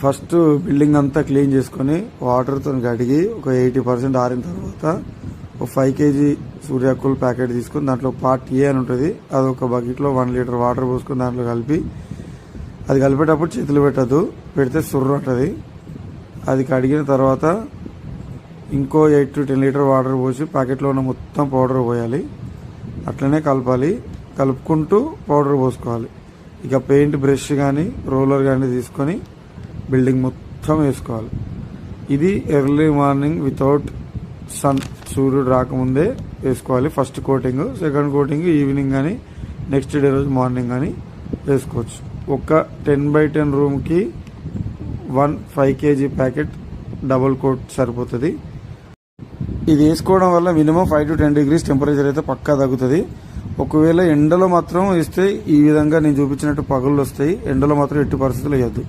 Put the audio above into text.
First building అంతా clean చేసుకొని వాటర్తో కడిగి ఒక 80% ఆరిన తర్వాత ఒక 5 kg సూర్యాకుల్ ప్యాకెట్ తీసుకొని దాంట్లో పార్ట్ ఏ అని ఉంటుంది, అది ఒక బకెట్లో 1 లీటర్ వాటర్ పోసుకొని దాంట్లో కలిపి, అది కలిపేటప్పుడు చేతులు పెట్టద్దు, పెడితే సుర్రు ఉంటుంది. అది కడిగిన తర్వాత ఇంకో 8 to 10 లీటర్ వాటర్ పోసి ప్యాకెట్లో ఉన్న మొత్తం పౌడర్ పోయాలి. అట్లనే కలపాలి. కలుపుకుంటూ పౌడర్ పోసుకోవాలి. ఇక పెయింట్ బ్రష్ కానీ రోలర్ కానీ తీసుకొని బిల్డింగ్ మొత్తం వేసుకోవాలి. ఇది ఎర్లీ మార్నింగ్ వితౌట్ సన్, సూర్యుడు రాకముందే వేసుకోవాలి. First coating, second coating evening కానీ నెక్స్ట్ డే రోజు మార్నింగ్ కానీ వేసుకోవచ్చు. ఒక 10x10 రూమ్కి 5 kg ప్యాకెట్ డబుల్ కోట్ సరిపోతుంది. ఇది వేసుకోవడం వల్ల మినిమం 5 to 10 degrees టెంపరేచర్ అయితే పక్కా తగ్గుతుంది. ఒకవేళ ఎండలో మాత్రం వేస్తే ఈ విధంగా నేను చూపించినట్టు పగుళ్ళు వస్తాయి. ఎండలో మాత్రం ఎట్టి పరిస్థితులు వేయద్దు.